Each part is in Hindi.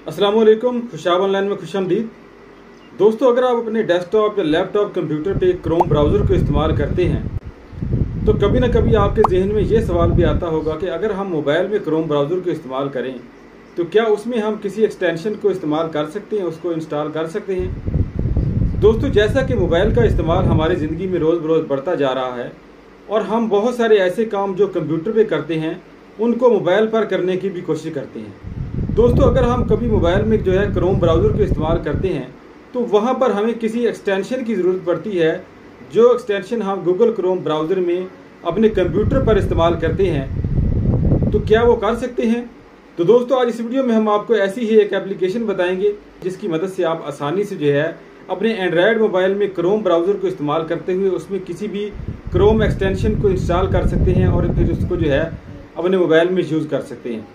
अस्सलाम वालेकुम। खुशाब ऑनलाइन में खुशामदीद। दोस्तों, अगर आप अपने डेस्कटॉप या लैपटॉप कंप्यूटर पे क्रोम ब्राउज़र को इस्तेमाल करते हैं तो कभी ना कभी आपके जहन में ये सवाल भी आता होगा कि अगर हम मोबाइल में क्रोम ब्राउज़र को इस्तेमाल करें तो क्या उसमें हम किसी एक्सटेंशन को इस्तेमाल कर सकते हैं, उसको इंस्टॉल कर सकते हैं। दोस्तों, जैसा कि मोबाइल का इस्तेमाल हमारी ज़िंदगी में रोज़ बरोज़ बढ़ता जा रहा है और हम बहुत सारे ऐसे काम जो कंप्यूटर पे करते हैं उनको मोबाइल पर करने की भी कोशिश करते हैं। दोस्तों, अगर हम कभी मोबाइल में जो है क्रोम ब्राउज़र को इस्तेमाल करते हैं तो वहाँ पर हमें किसी एक्सटेंशन की ज़रूरत पड़ती है, जो एक्सटेंशन हम गूगल क्रोम ब्राउज़र में अपने कंप्यूटर पर इस्तेमाल करते हैं। तो क्या वो कर सकते हैं? तो दोस्तों, आज इस वीडियो में हम आपको ऐसी ही एक एप्लीकेशन बताएंगे जिसकी मदद से आप आसानी से जो है अपने एंड्रॉयड मोबाइल में क्रोम ब्राउज़र को इस्तेमाल करते हुए उसमें किसी भी क्रोम एक्सटेंशन को इंस्टॉल कर सकते हैं और फिर उसको जो है अपने मोबाइल में यूज़ कर सकते हैं।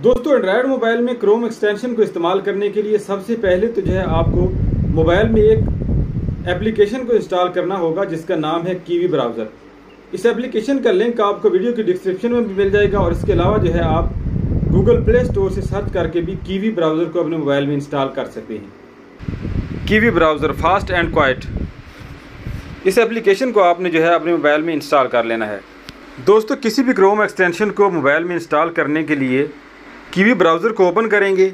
दोस्तों, एंड्रॉयड मोबाइल में क्रोम एक्सटेंशन को इस्तेमाल करने के लिए सबसे पहले तो जो है आपको मोबाइल में एक एप्लीकेशन को इंस्टॉल करना होगा जिसका नाम है कीवी ब्राउज़र। इस एप्लीकेशन का लिंक आपको वीडियो की डिस्क्रिप्शन में भी मिल जाएगा और इसके अलावा जो है आप गूगल प्ले स्टोर से सर्च करके भी कीवी ब्राउज़र को अपने मोबाइल में इंस्टॉल कर सकते हैं। Kiwi browser fast and quite, इस एप्लीकेशन को आपने जो है अपने मोबाइल में इंस्टॉल कर लेना है। दोस्तों, किसी भी क्रोम एक्सटेंशन को मोबाइल में इंस्टॉल करने के लिए कीवी ब्राउज़र को ओपन करेंगे।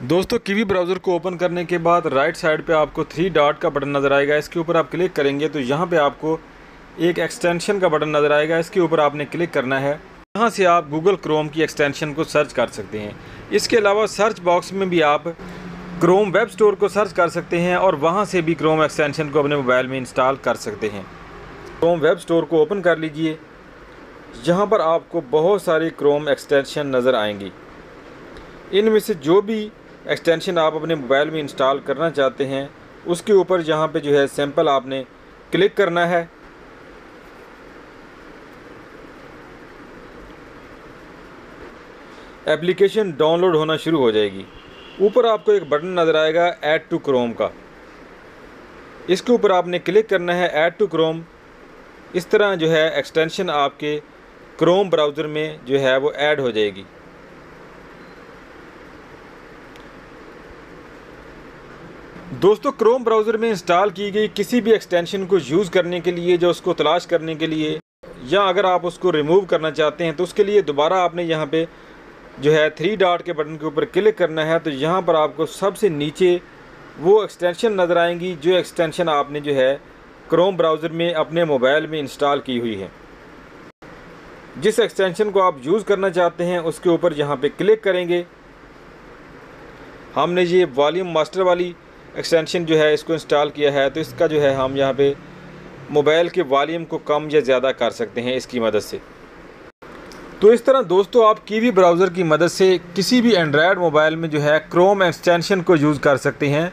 दोस्तों, कीवी ब्राउज़र को ओपन करने के बाद राइट साइड पे आपको 3 डॉट का बटन नज़र आएगा। इसके ऊपर आप क्लिक करेंगे तो यहाँ पे आपको एक एक्सटेंशन का बटन नज़र आएगा। इसके ऊपर आपने क्लिक करना है। यहाँ से आप गूगल क्रोम की एक्सटेंशन को सर्च कर सकते हैं। इसके अलावा सर्च बॉक्स में भी आप क्रोम वेब स्टोर को सर्च कर सकते हैं और वहाँ से भी क्रोम एक्सटेंशन को अपने मोबाइल में इंस्टॉल कर सकते हैं। क्रोम वेब स्टोर को ओपन कर लीजिए। यहाँ पर आपको बहुत सारी क्रोम एक्सटेंशन नज़र आएंगी। इनमें से जो भी एक्सटेंशन आप अपने मोबाइल में इंस्टॉल करना चाहते हैं उसके ऊपर यहाँ पे जो है सिंपल आपने क्लिक करना है। एप्लीकेशन डाउनलोड होना शुरू हो जाएगी। ऊपर आपको एक बटन नज़र आएगा ऐड टू क्रोम का, इसके ऊपर आपने क्लिक करना है ऐड टू क्रोम। इस तरह जो है एक्सटेंशन आपके क्रोम ब्राउज़र में जो है वो ऐड हो जाएगी। दोस्तों, क्रोम ब्राउज़र में इंस्टॉल की गई किसी भी एक्सटेंशन को यूज़ करने के लिए, जो उसको तलाश करने के लिए या अगर आप उसको रिमूव करना चाहते हैं तो उसके लिए दोबारा आपने यहाँ पे जो है 3 डॉट के बटन के ऊपर क्लिक करना है। तो यहाँ पर आपको सबसे नीचे वो एक्सटेंशन नज़र आएंगी जो एक्सटेंशन आपने जो है क्रोम ब्राउज़र में अपने मोबाइल में इंस्टॉल की हुई है। जिस एक्सटेंशन को आप यूज़ करना चाहते हैं उसके ऊपर यहाँ पे क्लिक करेंगे। हमने ये वॉल्यूम मास्टर वाली एक्सटेंशन जो है इसको इंस्टॉल किया है, तो इसका जो है हम यहाँ पे मोबाइल के वॉल्यूम को कम या ज़्यादा कर सकते हैं इसकी मदद से। तो इस तरह दोस्तों आप कीवी ब्राउज़र की मदद से किसी भी एंड्रॉयड मोबाइल में जो है क्रोम एक्सटेंशन को यूज़ कर सकते हैं,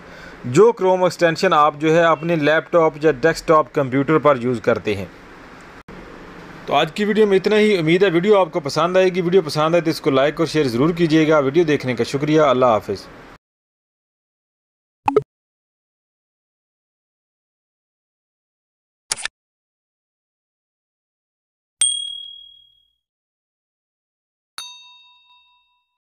जो क्रोम एक्सटेंशन आप जो है अपने लैपटॉप या डेस्कटॉप कंप्यूटर पर यूज़ करते हैं। तो आज की वीडियो में इतना ही। उम्मीद है वीडियो आपको पसंद आएगी। वीडियो पसंद आए तो इसको लाइक और शेयर ज़रूर कीजिएगा। वीडियो देखने का शुक्रिया। अल्लाह हाफ़िज़।